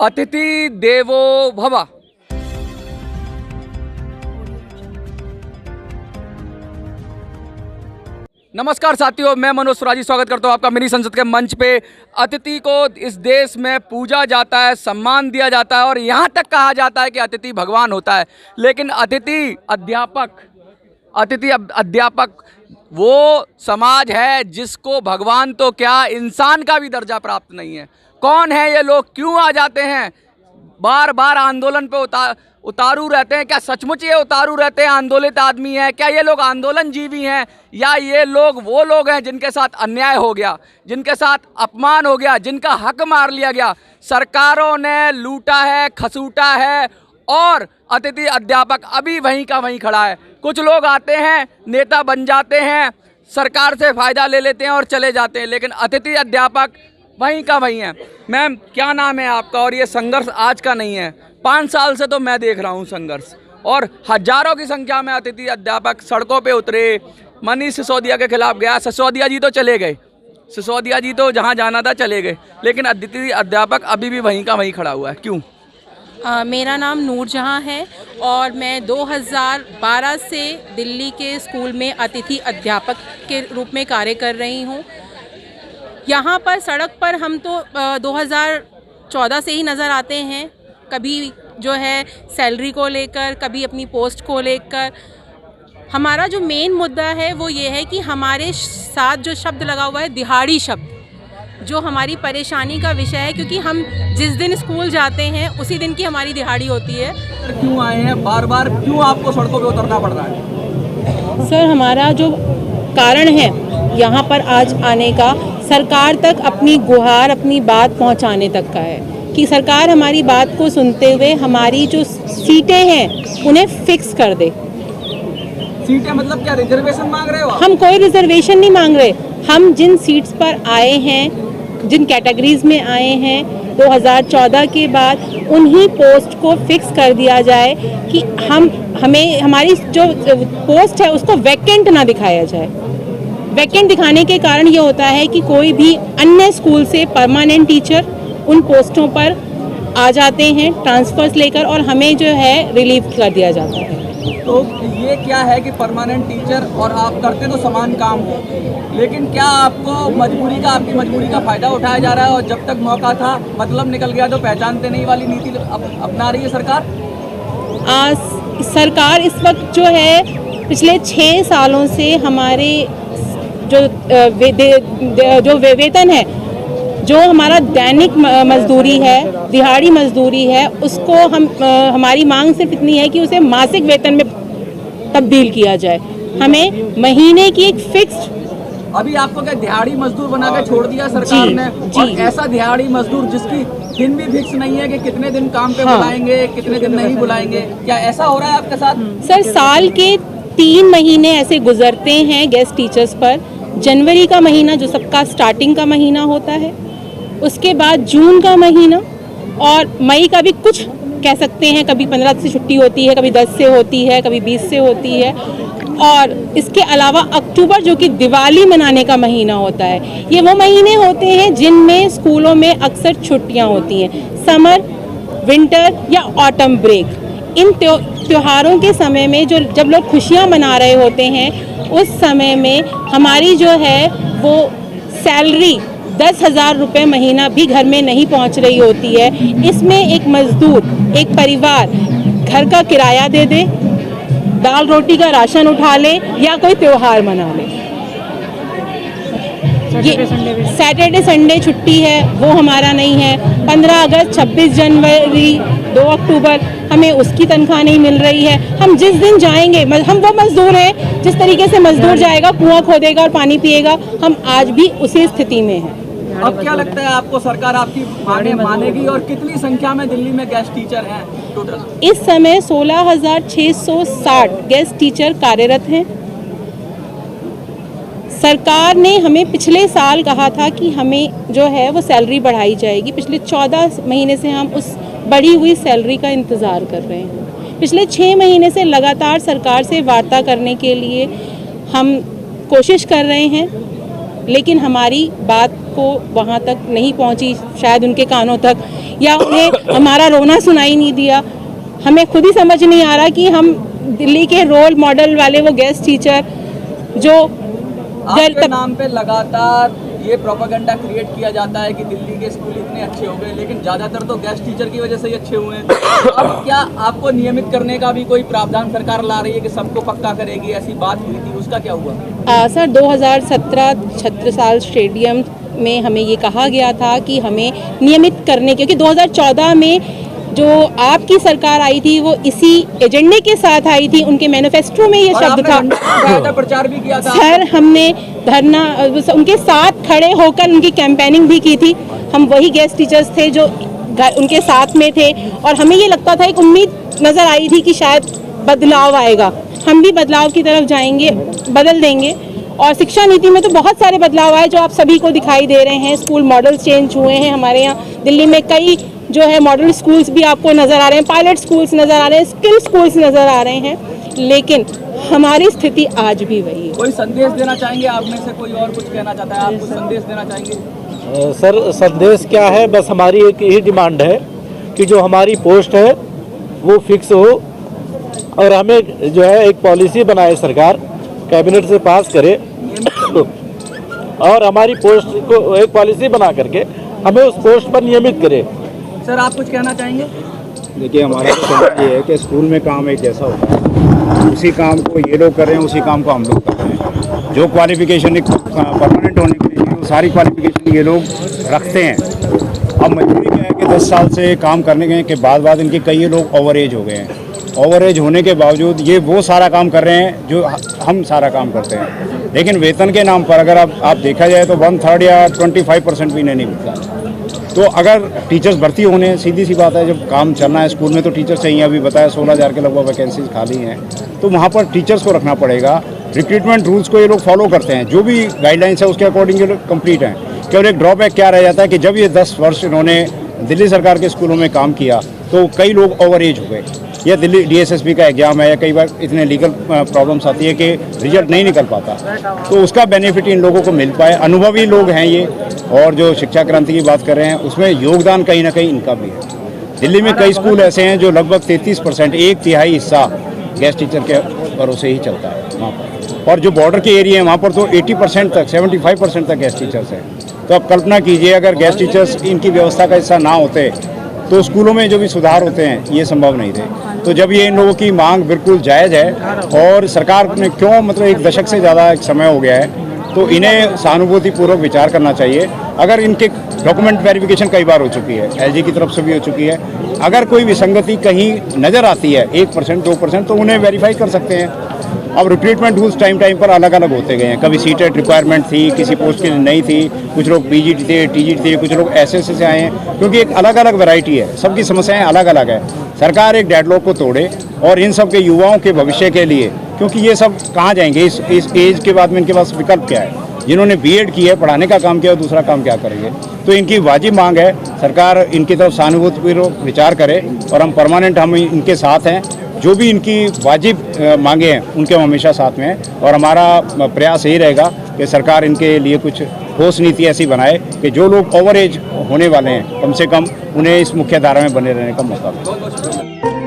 अतिथि देवो भव। नमस्कार साथियों, मैं मनोज सुराजी स्वागत करता हूं आपका मेरी संसद के मंच पे। अतिथि को इस देश में पूजा जाता है, सम्मान दिया जाता है और यहाँ तक कहा जाता है कि अतिथि भगवान होता है। लेकिन अतिथि अध्यापक वो समाज है जिसको भगवान तो क्या, इंसान का भी दर्जा प्राप्त नहीं है। कौन है ये लोग, क्यों आ जाते हैं, बार बार आंदोलन पे उतारू रहते हैं? क्या सचमुच ये उतारू रहते हैं, आंदोलित आदमी हैं? क्या ये लोग आंदोलन जीवी हैं, या ये लोग वो लोग हैं जिनके साथ अन्याय हो गया, जिनके साथ अपमान हो गया, जिनका हक मार लिया गया, सरकारों ने लूटा है, खसूटा है और अतिथि अध्यापक अभी वहीं का वहीं खड़ा है। कुछ लोग आते हैं, नेता बन जाते हैं, सरकार से फ़ायदा ले लेते हैं और चले जाते हैं, लेकिन अतिथि अध्यापक वहीं का वहीं है। मैम, क्या नाम है आपका? और ये संघर्ष आज का नहीं है, 5 साल से तो मैं देख रहा हूँ संघर्ष, और हजारों की संख्या में अतिथि अध्यापक सड़कों पे उतरे। मनीष सिसोदिया के खिलाफ गया, सिसोदिया जी तो चले गए, सिसोदिया जी तो जहाँ जाना था चले गए, लेकिन अतिथि अध्यापक अभी भी वहीं का वहीं खड़ा हुआ है। क्यों? मेरा नाम नूरजहाँ है और मैं 2012 से दिल्ली के स्कूल में अतिथि अध्यापक के रूप में कार्य कर रही हूँ। यहाँ पर सड़क पर हम तो 2014 से ही नज़र आते हैं, कभी जो है सैलरी को लेकर, कभी अपनी पोस्ट को लेकर। हमारा जो मेन मुद्दा है वो ये है कि हमारे साथ जो शब्द लगा हुआ है दिहाड़ी शब्द, जो हमारी परेशानी का विषय है, क्योंकि हम जिस दिन स्कूल जाते हैं उसी दिन की हमारी दिहाड़ी होती है। क्यों आए हैं बार बार, क्यों आपको सड़कों पे उतरना पड़ रहा है? सर, हमारा जो कारण है यहाँ पर आज आने का, सरकार तक अपनी गुहार, अपनी बात पहुँचाने तक का है कि सरकार हमारी बात को सुनते हुए हमारी जो सीटें हैं उन्हें फिक्स कर दे। सीटें मतलब क्या, रिजर्वेशन मांग रहे हो? हम कोई रिजर्वेशन नहीं मांग रहे। हम जिन सीट्स पर आए हैं, जिन कैटेगरीज में आए हैं 2014 के बाद, उन्हीं पोस्ट को फिक्स कर दिया जाए कि हमें हमारी जो पोस्ट है उसको वैकेंट ना दिखाया जाए। वैकेंट दिखाने के कारण ये होता है कि कोई भी अन्य स्कूल से परमानेंट टीचर उन पोस्टों पर आ जाते हैं ट्रांसफर्स लेकर, और हमें जो है रिलीव कर दिया जाता है। तो ये क्या है कि परमानेंट टीचर, और आप करते तो समान काम हो, लेकिन क्या आपको आपकी मजबूरी का फ़ायदा उठाया जा रहा है? और जब तक मौका था, मतलब निकल गया तो पहचानते नहीं वाली नीति अपना रही है सरकार? सरकार इस वक्त जो है पिछले 6 सालों से हमारे जो वेतन है, जो हमारा दैनिक मजदूरी है, दिहाड़ी मजदूरी है, उसको हमारी मांग सिर्फ इतनी है कि उसे मासिक वेतन में तब्दील किया जाए। हमें महीने की एक फिक्स्ड, अभी आपको क्या दिहाड़ी मजदूर बना के छोड़ दिया सरकार ने? और ऐसा दिहाड़ी मजदूर जिसकी दिन भी फिक्स नहीं है कि कितने दिन काम पे बुलाएंगे, कितने दिन नहीं बुलाएंगे, क्या ऐसा हो रहा है आपके साथ? सर, साल के 3 महीने ऐसे गुजरते हैं गेस्ट टीचर्स पर। जनवरी का महीना जो सबका स्टार्टिंग का महीना होता है, उसके बाद जून का महीना, और मई का भी कुछ कह सकते हैं, कभी 15 से छुट्टी होती है, कभी 10 से होती है, कभी 20 से होती है, और इसके अलावा अक्टूबर जो कि दिवाली मनाने का महीना होता है। ये वो महीने होते हैं जिनमें स्कूलों में अक्सर छुट्टियां होती हैं, समर, विंटर या ऑटम ब्रेक। इन त्योहारों के समय में जब लोग खुशियां मना रहे होते हैं, उस समय में हमारी जो है वो सैलरी 10,000 रुपये महीना भी घर में नहीं पहुंच रही होती है। इसमें एक मजदूर, एक परिवार घर का किराया दे दे, दाल रोटी का राशन उठा ले, या कोई त्योहार मना ले। ये सैटरडे संडे छुट्टी है, वो हमारा नहीं है। 15 अगस्त, 26 जनवरी, 2 अक्टूबर हमें उसकी तनख्वाह नहीं मिल रही है। हम जिस दिन जाएंगे, हम वो मजदूर हैं जिस तरीके से मजदूर जाएगा, कुआं खोदेगा और पानी पिएगा, हम आज भी उसी स्थिति में हैं। अब क्या लगता है आपको, सरकार आपकी मानेगी? और कितनी संख्या में दिल्ली में गेस्ट टीचर हैं टोटल? इस समय 16,660 गेस्ट टीचर कार्यरत हैं। सरकार ने हमें पिछले साल कहा था कि हमें जो है वो सैलरी बढ़ाई जाएगी। पिछले 14 महीने से हम उस बढ़ी हुई सैलरी का इंतज़ार कर रहे हैं। पिछले 6 महीने से लगातार सरकार से वार्ता करने के लिए हम कोशिश कर रहे हैं, लेकिन हमारी बात को वहाँ तक नहीं पहुँची, शायद उनके कानों तक। या उन्हें हमारा रोना सुनाई नहीं दिया। हमें खुद ही समझ नहीं आ रहा कि हम दिल्ली के रोल मॉडल वाले वो गेस्ट टीचर जो आपके नाम पे लगातार ये प्रोपेगेंडा क्रिएट किया जाता है कि दिल्ली के स्कूल इतने अच्छे हो गए, लेकिन ज़्यादातर तो गेस्ट टीचर की वजह से ही अच्छे हुए हैं। अब क्या आपको नियमित करने का भी कोई प्रावधान सरकार ला रही है कि सबको पक्का करेगी? ऐसी बात हुई थी, उसका क्या हुआ? सर 2017 छत्रसाल स्टेडियम में हमें ये कहा गया था कि हमें नियमित करने, क्योंकि 2014 में जो आपकी सरकार आई थी वो इसी एजेंडे के साथ आई थी, उनके मैनिफेस्टो में ये शब्द था। प्रचार भी किया था सर, हमने धरना उनके साथ खड़े होकर उनकी कैंपेनिंग भी की थी। हम वही गेस्ट टीचर्स थे जो उनके साथ में थे और हमें ये लगता था, एक उम्मीद नज़र आई थी कि शायद बदलाव आएगा, हम भी बदलाव की तरफ जाएंगे, बदल देंगे। और शिक्षा नीति में तो बहुत सारे बदलाव आए जो आप सभी को दिखाई दे रहे हैं। स्कूल मॉडल चेंज हुए हैं हमारे यहाँ दिल्ली में, कई जो है मॉडल स्कूल्स भी आपको नज़र आ रहे हैं, पायलट स्कूल्स नज़र आ रहे हैं, स्किल स्कूल्स नज़र आ रहे हैं, लेकिन हमारी स्थिति आज भी वही है। कोई संदेश देना चाहेंगे? आप में से कोई और कुछ कहना चाहता है? आप कुछ संदेश देना चाहेंगे? सर, संदेश क्या है, बस हमारी एक ही डिमांड है कि जो हमारी पोस्ट है वो फिक्स हो और हमें जो है एक पॉलिसी बनाए सरकार, कैबिनेट से पास करे और हमारी पोस्ट को एक पॉलिसी बना करके हमें उस पोस्ट पर नियमित करे। सर, आप कुछ कहना चाहेंगे? देखिए, हमारा तो समझ ये है कि स्कूल में काम एक जैसा होता है, उसी काम को ये लोग कर रहे हैं, उसी काम को हम लोग कर रहे हैं। जो क्वालिफिकेशन एक परमानेंट होने के लिए वो सारी क्वालिफिकेशन ये लोग रखते हैं। अब मजबूरी क्या है कि 10 साल से काम करने के बाद इनके कई लोग ओवर एज हो गए हैं। ओवर एज होने के बावजूद ये वो सारा काम कर रहे हैं जो हम सारा काम करते हैं, लेकिन वेतन के नाम पर अगर आप देखा जाए तो 1/3 या 25% भी नहीं मिलता। तो अगर टीचर्स भर्ती होने, सीधी सी बात है, जब काम चलना है स्कूल में तो टीचर चाहिए। अभी बताया 16,000 के लगभग वैकेंसीज खाली हैं, तो वहाँ पर टीचर्स को रखना पड़ेगा। रिक्रूटमेंट रूल्स को ये लोग फॉलो करते हैं, जो भी गाइडलाइंस है उसके अकॉर्डिंग ये लोग कम्प्लीट हैं। केवल एक ड्रॉबैक क्या रह जाता है कि जब ये 10 वर्ष इन्होंने दिल्ली सरकार के स्कूलों में काम किया तो कई लोग ओवर एज हो गए, या दिल्ली DSSB का एग्जाम है, या कई बार इतने लीगल प्रॉब्लम्स आती है कि रिजल्ट नहीं निकल पाता, तो उसका बेनिफिट इन लोगों को मिल पाए। अनुभवी लोग हैं ये, और जो शिक्षा क्रांति की बात कर रहे हैं उसमें योगदान कहीं ना कहीं इनका भी है। दिल्ली में कई स्कूल ऐसे हैं जो लगभग 33%, 1/3 हिस्सा गेस्ट टीचर के भरोसे ही चलता है वहाँ पर। और जो बॉर्डर के एरिया है वहाँ पर तो 80% तक, 75% तक गेस्ट टीचर्स हैं। तो आप कल्पना कीजिए, अगर गेस्ट टीचर्स इनकी व्यवस्था का हिस्सा ना होते तो स्कूलों में जो भी सुधार होते हैं ये संभव नहीं थे। तो जब ये इन लोगों की मांग बिल्कुल जायज़ है, और सरकार ने क्यों, मतलब 1 दशक से ज़्यादा समय हो गया है, तो इन्हें सहानुभूतिपूर्वक विचार करना चाहिए। अगर इनके डॉक्यूमेंट वेरिफिकेशन कई बार हो चुकी है, LG की तरफ से भी हो चुकी है, अगर कोई विसंगति कहीं नज़र आती है 1%, 2%, तो उन्हें वेरीफाई कर सकते हैं। अब रिक्रूटमेंट रूल्स टाइम पर अलग अलग होते गए हैं। कभी सीटेट रिक्वायरमेंट थी, किसी पोस्ट के लिए नहीं थी, कुछ लोग PGT थे, TGT थे, कुछ लोग SSC से आए हैं, क्योंकि एक अलग अलग वैरायटी है, सबकी समस्याएं अलग अलग है। सरकार एक डेडलॉक को तोड़े और इन सब के युवाओं के भविष्य के लिए, क्योंकि ये सब कहाँ जाएंगे इस एज के बाद में, इनके पास विकल्प क्या है? जिन्होंने B.Ed की है, पढ़ाने का काम किया, दूसरा काम क्या करेंगे? तो इनकी वाजिब मांग है, सरकार इनकी तरफ सहानुभूतिपूर्वक विचार करे, और हम परमानेंट हम इनके साथ हैं। जो भी इनकी वाजिब मांगे हैं उनके हम हमेशा साथ में हैं, और हमारा प्रयास यही रहेगा कि सरकार इनके लिए कुछ ठोस नीति ऐसी बनाए कि जो लोग ओवर एज होने वाले हैं कम से कम उन्हें इस मुख्य धारा में बने रहने का मौका मिले।